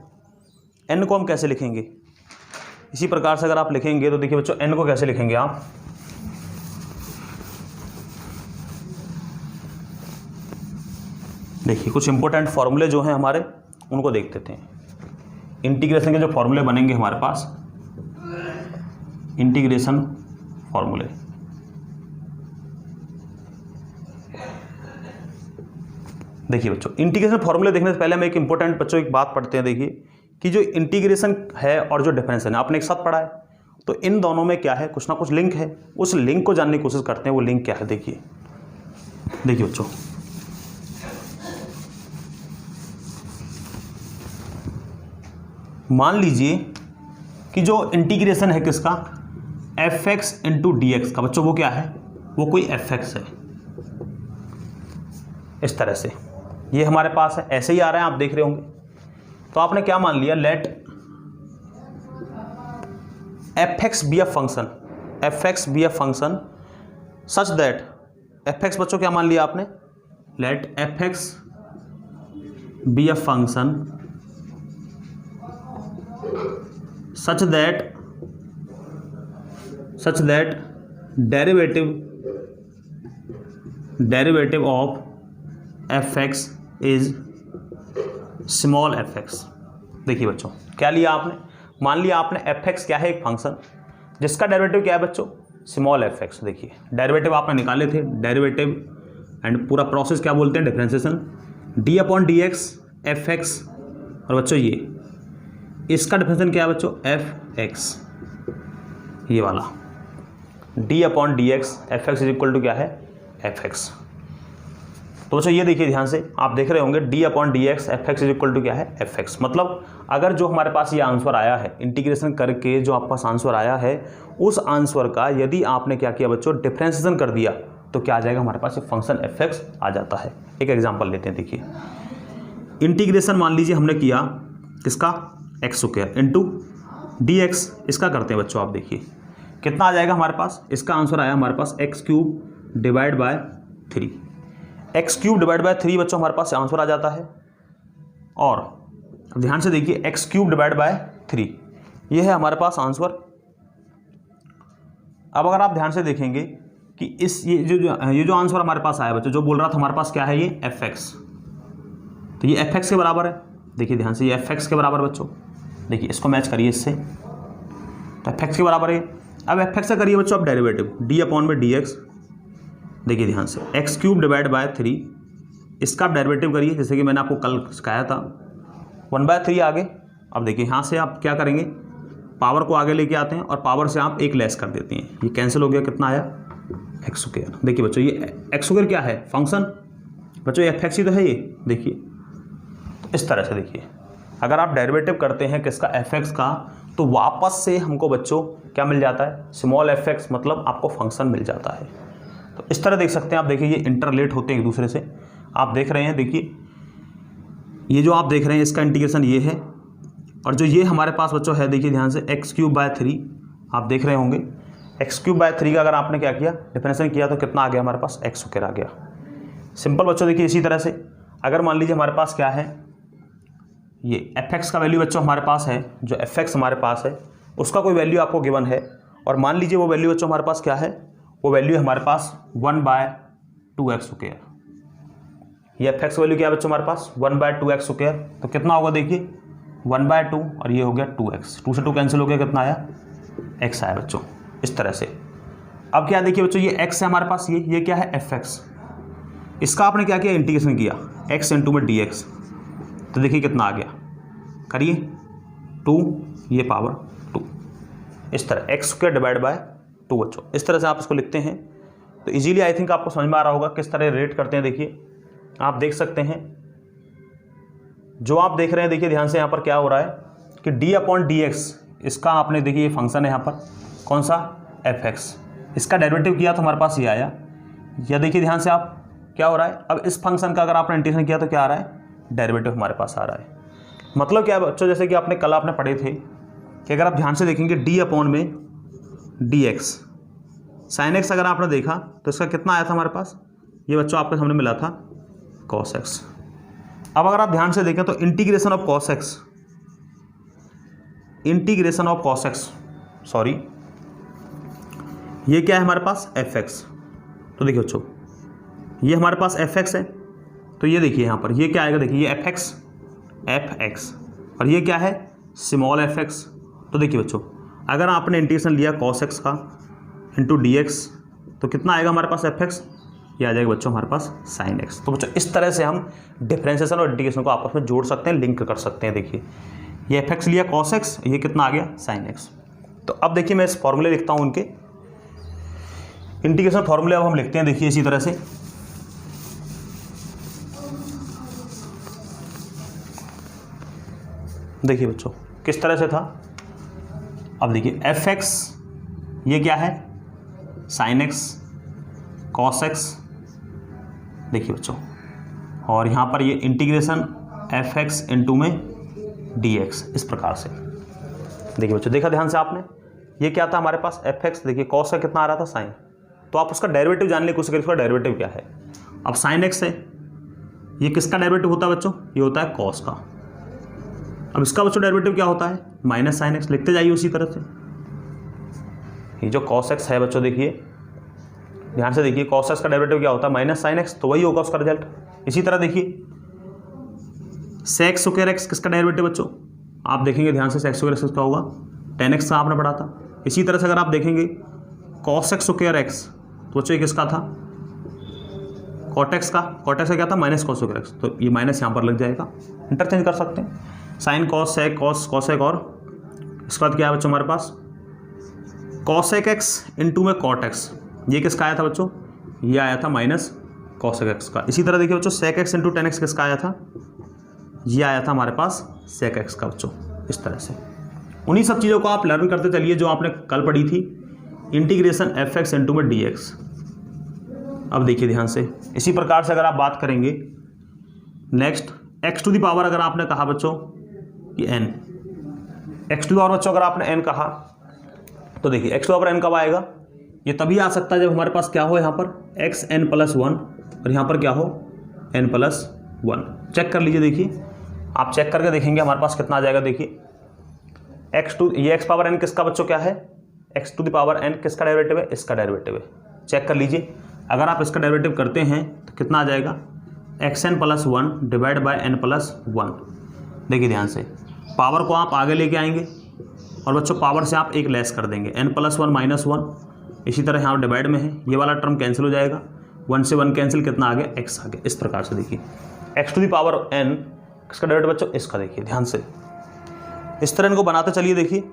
n को हम कैसे लिखेंगे, इसी प्रकार से अगर आप लिखेंगे तो देखिए बच्चों n को कैसे लिखेंगे आप, देखिए कुछ इंपॉर्टेंट फॉर्मूले जो हैं हमारे उनको देख लेते हैं। इंटीग्रेशन के जो फॉर्मूले बनेंगे हमारे पास, इंटीग्रेशन फॉर्मूले, देखिए बच्चों इंटीग्रेशन फॉर्मूले देखने से पहले हम एक इंपॉर्टेंट बच्चों एक बात पढ़ते हैं। देखिए कि जो इंटीग्रेशन है और जो डिफरेंशिएशन है आपने एक साथ पढ़ा है, तो इन दोनों में क्या है, कुछ ना कुछ लिंक है। उस लिंक को जानने की कोशिश करते हैं, वो लिंक क्या है। देखिए बच्चों मान लीजिए कि जो इंटीग्रेशन है किसका, F x into D x का, बच्चों वो क्या है, वो कोई एफ एक्स है। इस तरह से ये हमारे पास है, ऐसे ही आ रहा है, आप देख रहे होंगे। तो आपने क्या मान लिया, let F X be a function, F X be a function such that, F X बच्चों क्या मान लिया आपने, let F X be a function such that derivative of fx is small fx। देखिए बच्चों क्या लिया आपने, मान लिया आपने fx क्या है, एक फंक्शन जिसका डेरिवेटिव क्या है बच्चों, स्मॉल एफ एक्स। देखिए डेरिवेटिव आपने निकाले थे, डेरिवेटिव एंड पूरा प्रोसेस क्या बोलते हैं, differentiation, D upon D X F x. और बच्चों ये इसका डिफरेंशिएशन क्या है बच्चों, एफ एक्स, ये वाला D upon D X F X is equal to क्या है, एफ एक्स। तो बच्चों ये देखिए ध्यान से, आप देख रहे होंगे D upon D X F X is equal to क्या है, एफ एक्स। मतलब अगर जो हमारे पास ये आंसर आया है इंटीग्रेशन करके, जो आपके पास आंसर आया है, उस आंसर का यदि आपने क्या किया बच्चों, डिफरेंशिएशन कर दिया, तो क्या आ जाएगा हमारे पास, ये फंक्शन एफ एक्स आ जाता है। एक एग्जाम्पल लेते हैं। देखिए इंटीग्रेशन मान लीजिए हमने किया किसका, x square into D x, इसका करते हैं बच्चों। आप देखिए कितना आ जाएगा हमारे पास, इसका आंसर आया हमारे पास x cube divide by 3। X cube divide by 3 बच्चों हमारे पास आंसर आ जाता है। और अब ध्यान से देखिए एक्स क्यूब डिवाइड बाय 3, ये है हमारे पास आंसर। अब अगर आप ध्यान से देखेंगे कि इस ये जो आंसर हमारे पास आया बच्चों, जो बोल रहा था हमारे पास क्या है, ये एफ एक्स, तो ये एफ एक्स के बराबर है। देखिए ध्यान से, ये एफ एक्स के बराबर बच्चों, देखिए इसको मैच करिए इससे, तो एफ एक्स के बराबर है। अब एफ एक्स से करिए बच्चों आप डेरिवेटिव, डी अपॉन में डी एक्स। देखिए ध्यान से एक्स क्यूब डिवाइड बाय 3, इसका आप डेरिवेटिव करिए, जैसे कि मैंने आपको कल सिखाया था, 1/3 आगे। अब देखिए यहाँ से आप क्या करेंगे, पावर को आगे लेके आते हैं और पावर से आप एक लेस कर देते हैं, ये कैंसिल हो गया, कितना आया, एक्स स्क्वायर। देखिए बच्चों ये एक्स स्क्वायर क्या है, फंक्शन बच्चों, ये एफ एक्स ही तो है ये। देखिए तो इस तरह से देखिए, अगर आप डेरिवेटिव करते हैं किसका, एफ एक्स का, तो वापस से हमको बच्चों क्या मिल जाता है, स्मॉल एफ एक्स, मतलब आपको फंक्शन मिल जाता है। तो इस तरह देख सकते हैं आप। देखिए ये इंटरलेट होते हैं एक दूसरे से, आप देख रहे हैं। देखिए ये जो आप देख रहे हैं इसका इंटीग्रेशन ये है, और जो ये हमारे पास बच्चों है, देखिए ध्यान से एक्स क्यूब बाय 3, आप देख रहे होंगे एक्स क्यूब बाय 3 का अगर आपने क्या किया, डिफरेंशिएशन किया, तो कितना आ गया हमारे पास, एक्स स्क्वायर आ गया। सिंपल बच्चों। देखिए इसी तरह से अगर मान लीजिए हमारे पास क्या है, ये एफ एक्स का वैल्यू बच्चों हमारे पास है, जो एफ एक्स हमारे पास है उसका कोई वैल्यू आपको गिवन है, और मान लीजिए वो वैल्यू बच्चों हमारे पास क्या है, वो वैल्यू हमारे पास 1/2 एक्स स्क्वायर। ये एफ एक्स वैल्यू क्या है बच्चों हमारे पास, 1/2 एक्स स्क्वायर। तो कितना होगा देखिए 1/2, और ये हो गया 2x, 2 से 2 कैंसिल हो गया, कितना आया, x आया बच्चों, इस तरह से। अब क्या देखिए बच्चों, ये x है हमारे पास, ये क्या है, एफ एक्स, इसका आपने क्या किया, इंटीग्रेशन किया, x इंटू में dx, तो देखिए कितना आ गया, करिए 2, ये पावर 2, इस तरह एक्स स्क्वायर डिवाइड बाय 2 बच्चों। इस तरह से आप इसको लिखते हैं। तो इजीली आई थिंक आपको समझ में आ रहा होगा किस तरह रेट करते हैं। देखिए आप देख सकते हैं, जो आप देख रहे हैं, देखिए ध्यान से, यहाँ पर क्या हो रहा है कि डी अपॉन डी एक्स, इसका आपने देखिए ये फंक्शन है यहाँ पर, कौन सा, एफ एक्स, इसका डेरिवेटिव किया तो हमारे पास ये आया। या देखिए ध्यान से आप, क्या हो रहा है, अब इस फंक्शन का अगर आपने इंटीग्रेशन किया तो क्या आ रहा है, डेरिवेटिव हमारे पास आ रहा है। मतलब क्या है बच्चों, जैसे कि आपने कल आपने पढ़े थे कि अगर आप ध्यान से देखेंगे डी अपॉन में डी एक्स साइन एक्स, अगर आपने देखा तो इसका कितना आया था हमारे पास, ये बच्चों आपके सामने मिला था कॉस एक्स। अब अगर आप ध्यान से देखें तो integration of cos x, integration of cos x, sorry, ये क्या है हमारे पास, एफ एक्स। तो देखिए बच्चों ये हमारे पास एफ एक्स है, तो ये देखिए यहाँ पर ये क्या आएगा, देखिए ये एफ एक्स, और ये क्या है, स्मॉल एफ एक्स। तो देखिए बच्चों अगर आपने इंटीग्रेशन लिया कॉस एक्स का इंटू डी एक्स, तो कितना आएगा हमारे पास, एफ एक्स, ये आ जाएगा बच्चों हमारे पास साइन एक्स। तो बच्चों इस तरह से हम डिफरेंशिएशन और इंटीग्रेशन को आपस में जोड़ सकते हैं, लिंक कर सकते हैं। देखिए ये एफ एक्स लिया कॉस एक्स, ये कितना आ गया, साइन एक्स। तो अब देखिए मैं इस फॉर्मूले लिखता हूँ उनके इंटीग्रेशन फॉर्मूले, अब हम लिखते हैं। देखिए इसी तरह से, देखिए बच्चों किस तरह से था। अब देखिए एफ एक्स ये क्या है, साइन एक्स, कॉस एक्स, देखिए बच्चों, और यहाँ पर ये इंटीग्रेशन एफ एक्स इंटू में डी एक्स, इस प्रकार से। देखिए बच्चों देखा ध्यान से आपने, ये क्या था हमारे पास, एफ एक्स, देखिए कॉस का कितना आ रहा था, साइन, तो आप उसका डेरिवेटिव जानने की कोशिश करिए, उसका डेरिवेटिव क्या है। अब साइन एक्स है, ये किसका डेरिवेटिव होता है बच्चों, ये होता है कॉस का। अब इसका बच्चों डेरिवेटिव क्या होता है, माइनस साइन एक्स, लिखते जाइए उसी तरह से। ये जो कॉस एक्स है बच्चों, देखिए ध्यान से देखिए, कॉस एक्स का डेरिवेटिव क्या होता है, माइनस साइन एक्स, तो वही होगा उसका रिजल्ट। इसी तरह देखिए सेक स्क्वायर एक्स किसका डेरिवेटिव बच्चों, आप देखेंगे ध्यान से, सेक स्क्वायर एक्स किसका होगा, 10x का आपने पढ़ा था, इसी तरह से अगर आप देखेंगे cos x स्क्वायर एक्स, तो बच्चों ये किसका था, cot x का क्या था, माइनस cos स्क्वायर एक्स, तो ये माइनस यहाँ पर लग जाएगा, इंटरचेंज कर सकते हैं, sign cos sec cos sec, और इसके बाद क्या है बच्चों हमारे पास cos sec x इंटू में cot x, ये किसका आया था बच्चों, ये आया था माइनस cos sec x का। इसी तरह देखिए बच्चों sec x into tan x किसका आया था, ये आया था हमारे पास sec x का बच्चों। इस तरह से उन्हीं सब चीज़ों को आप लर्न करते चलिए जो आपने कल पढ़ी थी, इंटीग्रेशन fx इंटू में dx। अब देखिए ध्यान से, इसी प्रकार से अगर आप बात करेंगे next x to the power, अगर आपने कहा बच्चों कि n, x to the power बच्चों अगर आपने n कहा, तो देखिए x to the power n कब आएगा, ये तभी आ सकता है जब हमारे पास क्या हो, यहाँ पर x n प्लस 1 और यहाँ पर क्या हो n प्लस 1। चेक कर लीजिए, देखिए आप चेक करके देखेंगे हमारे पास कितना आ जाएगा। देखिए ये x पावर n किसका बच्चों क्या है, x to the power n किसका डेरिवेटिव है, इसका डेरिवेटिव है। चेक कर लीजिए, अगर आप इसका डेरिवेटिव करते हैं तो कितना आ जाएगा, xn plus 1 divide by n plus 1। देखिए ध्यान से, पावर को आप आगे लेके आएंगे और बच्चों पावर से आप एक लेस कर देंगे, n प्लस 1 माइनस 1। इसी तरह यहाँ डिवाइड में है, ये वाला टर्म कैंसिल हो जाएगा, 1 से 1 कैंसिल, कितना आ गया, x आ गया। इस प्रकार से देखिए x to the power n किसका डेरिवेटिव बच्चों, इसका। देखिए ध्यान से इस तरह इनको बनाते चलिए। देखिए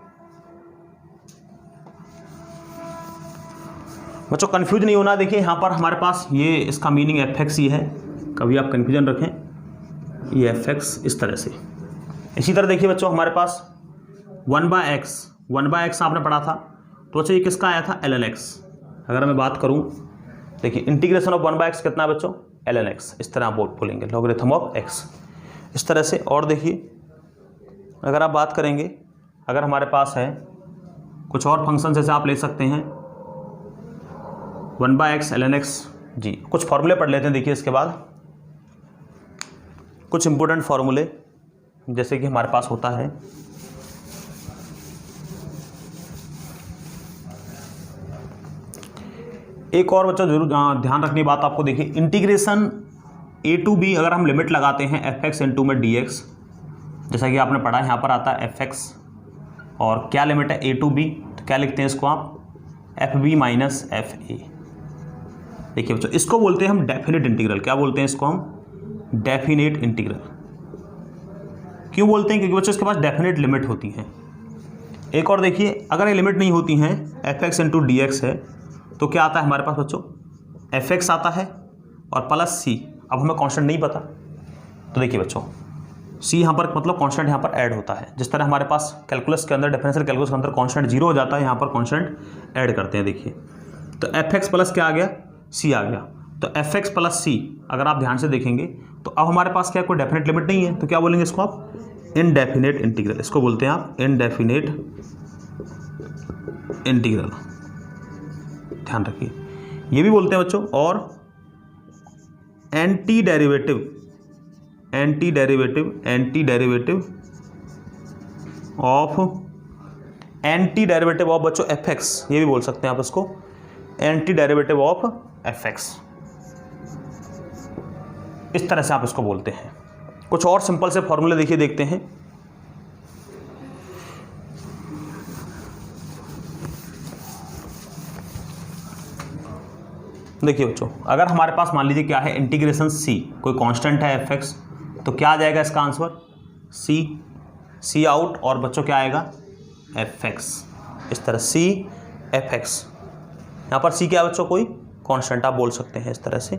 बच्चों कंफ्यूज नहीं होना, देखिए यहाँ पर हमारे पास ये इसका मीनिंग fx ही है, कभी आप कंफ्यूजन रखें, ये fx इस तरह से। इसी तरह देखिए बच्चों हमारे पास 1/x आपने पढ़ा था, तो बच्चों ये किसका आया था, ln x। अगर मैं बात करूँ, देखिए इंटीग्रेशन ऑफ 1/x कितना है बच्चों, ln x। इस तरह आप बोलेंगे लॉगरिथम ऑफ x, इस तरह से। और देखिए अगर आप बात करेंगे, अगर हमारे पास है कुछ और फंक्शन जैसे आप ले सकते हैं 1/x ln x जी। कुछ फॉर्मूले पढ़ लेते हैं। देखिए इसके बाद कुछ इंपॉर्टेंट फॉर्मूले, जैसे कि हमारे पास होता है एक और बच्चों जरूर ध्यान रखनी बात आपको, देखिए इंटीग्रेशन a टू b, अगर हम लिमिट लगाते हैं fx इंटू में dx, जैसा कि आपने पढ़ा यहाँ पर आता है fx, और क्या लिमिट है a टू b, तो क्या लिखते हैं इसको आप, fb माइनस fa। देखिए बच्चों इसको बोलते हैं हम डेफिनेट इंटीग्रल। क्या बोलते हैं इसको हम, डेफिनेट इंटीग्रल। क्यों बोलते हैं, क्योंकि बच्चों इसके पास डेफिनेट लिमिट होती हैं। एक और देखिए, अगर ये लिमिट नहीं होती हैं, fx इंटू dx है, तो क्या आता है हमारे पास बच्चों, fx आता है और प्लस c। अब हमें कांस्टेंट नहीं पता, तो देखिए बच्चों c यहाँ पर मतलब कांस्टेंट यहाँ पर ऐड होता है। जिस तरह हमारे पास कैलकुलस के अंदर, डिफरेंशियल कैलकुलस के अंदर कांस्टेंट 0 हो जाता है, यहाँ पर कांस्टेंट ऐड करते हैं। देखिए तो fx प्लस क्या आ गया, c आ गया। तो fx प्लस c अगर आप ध्यान से देखेंगे, तो अब हमारे पास क्या कोई डेफिनेट लिमिट नहीं है, तो क्या बोलेंगे इसको आप, इनडेफिनेट इंटीग्रल। इसको बोलते हैं आप इनडेफिनेट इंटीग्रल, ध्यान रखिए। ये भी बोलते हैं बच्चों। और एंटी डेरिवेटिव ऑफ बच्चों fx, ये भी बोल सकते हैं आप इसको, एंटी डेरिवेटिव ऑफ fx। इस तरह से आप इसको बोलते हैं। कुछ और सिंपल से फॉर्मूले देखिए, देखते हैं। देखिए बच्चों, अगर हमारे पास मान लीजिए क्या है, इंटीग्रेशन c, कोई कांस्टेंट है fx, तो क्या आ जाएगा इसका आंसर, c आउट, और बच्चों क्या आएगा, fx। इस तरह c fx, यहाँ पर c क्या है बच्चों, कोई कांस्टेंट आप बोल सकते हैं इस तरह से,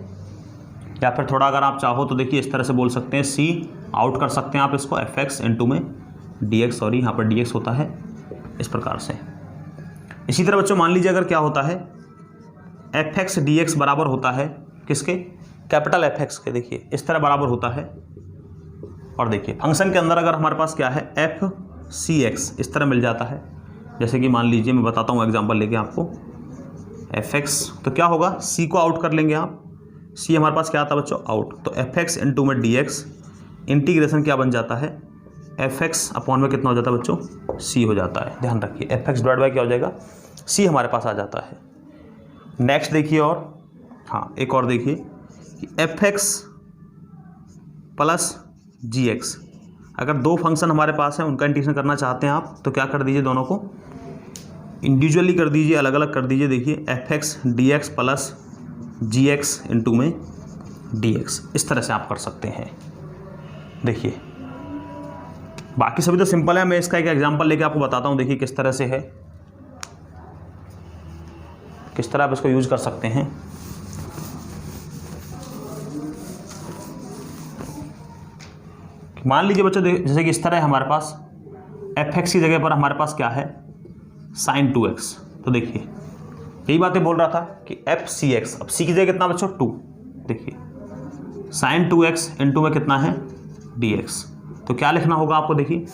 या फिर थोड़ा अगर आप चाहो तो देखिए इस तरह से बोल सकते हैं, c आउट कर सकते हैं आप इसको, fx इंटू में dx, सॉरी यहाँ पर dx होता है, इस प्रकार से। इसी तरह बच्चों मान लीजिए अगर क्या होता है, fx dx बराबर होता है किसके, कैपिटल fx के। देखिए इस तरह बराबर होता है। और देखिए फंक्शन के अंदर अगर हमारे पास क्या है, fcx इस तरह मिल जाता है। जैसे कि मान लीजिए मैं बताता हूँ एग्जांपल लेके आपको, fx तो क्या होगा, c को आउट कर लेंगे आप, c हमारे पास क्या आता है बच्चों, आउट। तो fx इंटू में dx, इंटीग्रेशन क्या बन जाता है, fx अपॉन में कितना हो जाता है बच्चों, c हो जाता है। ध्यान रखिए fx डिवाइड बाय क्या हो जाएगा, c हमारे पास आ जाता है। नेक्स्ट देखिए, और हाँ एक और देखिए कि fx प्लस gx, अगर दो फंक्शन हमारे पास हैं उनका इंटीग्रेशन करना चाहते हैं आप, तो क्या कर दीजिए, दोनों को इंडिविजुअली कर दीजिए, अलग अलग कर दीजिए। देखिए fx dx plus gx into में dx, इस तरह से आप कर सकते हैं। देखिए बाकी सभी तो सिंपल है, मैं इसका एक एग्जांपल लेके आपको बताता हूँ। देखिए किस तरह से है, किस तरह आप इसको यूज कर सकते हैं। मान लीजिए बच्चों, जैसे कि इस तरह है हमारे पास fx की जगह पर हमारे पास क्या है sin 2x। तो देखिए यही बातें बोल रहा था कि fcx, अब c की जगह कितना बच्चों 2। देखिए sin 2x इंटू में कितना है dx। तो क्या लिखना होगा आपको, देखिए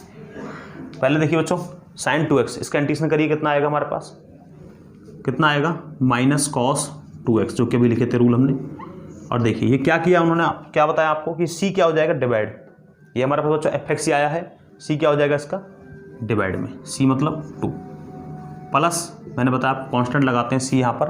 पहले देखिए बच्चों sin 2x, इसका इंटीग्रेशन करिए, कितना आएगा हमारे पास, कितना आएगा माइनस cos 2x, जो कि अभी लिखे थे रूल हमने। और देखिए ये क्या किया उन्होंने, क्या बताया आपको कि c क्या हो जाएगा डिवाइड, ये हमारे पास बच्चों fx आया है, c क्या हो जाएगा इसका डिवाइड में, c मतलब 2 प्लस, मैंने बताया आप कांस्टेंट लगाते हैं c यहाँ पर,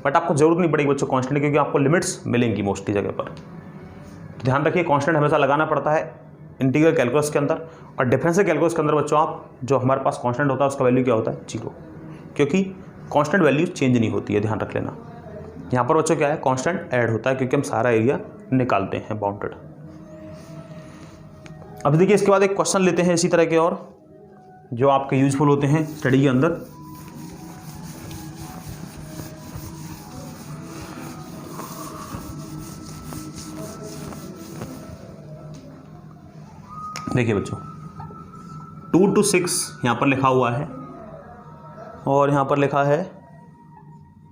बट आपको जरूरत नहीं पड़ेगी बच्चों कांस्टेंट, क्योंकि आपको लिमिट्स मिलेंगी मोस्टली जगह पर। तो ध्यान रखिए कांस्टेंट हमेशा लगाना पड़ता है इंटीग्रल कैलकुलस के अंदर, और डिफरेंशियल कैलकुलस के अंदर बच्चों आप जो हमारे पास कांस्टेंट होता है उसका वैल्यू क्या होता है 0, क्योंकि कांस्टेंट वैल्यू चेंज नहीं होती है, ध्यान रख लेना। यहाँ पर बच्चों क्या है कांस्टेंट ऐड होता है, क्योंकि हम सारा एरिया निकालते हैं बाउंडेड। अब देखिए इसके बाद एक क्वेश्चन लेते हैं इसी तरह के, और जो आपके यूजफुल होते हैं स्टडी के अंदर। देखिए बच्चों 2 to 6 यहाँ पर लिखा हुआ है, और यहाँ पर लिखा है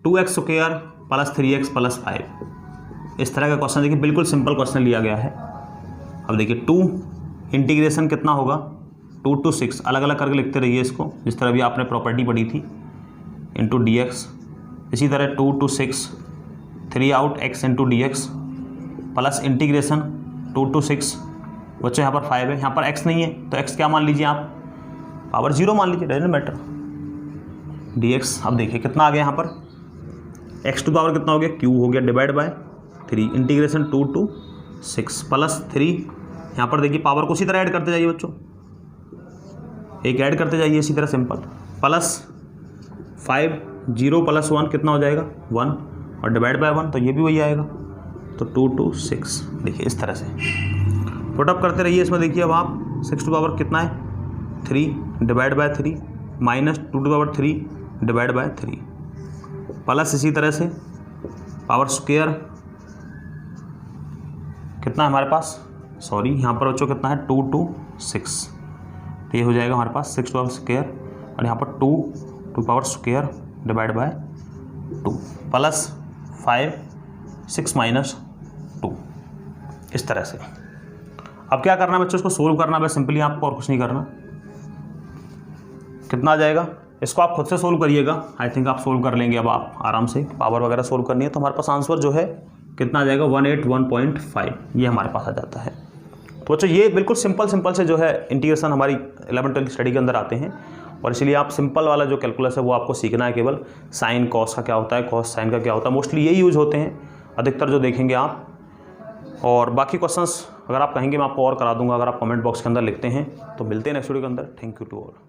2x square plus 3x plus 5। इस तरह का क्वेश्चन देखिए बिल्कुल सिंपल क्वेश्चन लिया गया है। अब देखिए 2 इंटीग्रेशन कितना होगा 2 to 6, अलग अलग करके लिखते रहिए इसको, जिस तरह भी आपने प्रॉपर्टी पढ़ी थी, इंटू dx। इसी तरह 2 to 6 3 out x into dx plus integration 2 to 6, बच्चों यहाँ पर 5 है, यहाँ पर x नहीं है तो x क्या मान लीजिए आप, पावर 0 मान लीजिए, डजंट मैटर, dx। अब देखिए कितना आ गया यहाँ पर, x टू पावर कितना हो गया q हो गया divide by 3 integration 2 to 6 plus 3, यहाँ पर देखिए पावर को उसी तरह ऐड करते जाइए बच्चों, एक ऐड करते जाइए इसी तरह सिंपल, प्लस 5 0 प्लस 1 कितना हो जाएगा 1, और डिवाइड बाय 1 तो ये भी वही आएगा, तो 2 to 6। देखिए इस तरह से पुट अप करते रहिए इसमें। देखिए अब आप 6 टू पावर कितना है 3 divide by 3 minus 2 to power 3 divide by 3 plus इसी तरह से पावर स्क्वायर कितना है हमारे पास, सॉरी यहाँ पर बच्चों कितना है 2 to 6, तो ये हो जाएगा हमारे पास 6 टू पावर स्क्वायर, और यहाँ पर 2 to power square divide by 2 plus 5 6 minus 2, इस तरह से। अब क्या करना है बच्चों, इसको सोल्व करना है सिंपली आपको, और कुछ नहीं करना। कितना आ जाएगा, इसको आप खुद से सोल्व करिएगा, आई थिंक आप सोल्व कर लेंगे अब आप आराम से, पावर वगैरह सोल्व करनी है। तो हमारे पास आंसर जो है कितना आ जाएगा 181.5, ये हमारे पास आ जाता है। तो बच्चों ये बिल्कुल सिंपल से जो है इंटीग्रेशन हमारी 11th-12th स्टडी के अंदर आते हैं, और इसलिए आप सिंपल वाला जो कैलकुलस है वो आपको सीखना है केवल। साइन कॉस का क्या होता है, कॉस साइन का क्या होता है, मोस्टली यही यूज होते हैं अधिकतर जो देखेंगे आप। और बाकी क्वेश्चंस अगर आप कहेंगे मैं आपको और करा दूंगा, अगर आप कमेंट बॉक्स के अंदर लिखते हैं। तो मिलते हैं नेक्स्ट वीडियो के अंदर। Thank you to all.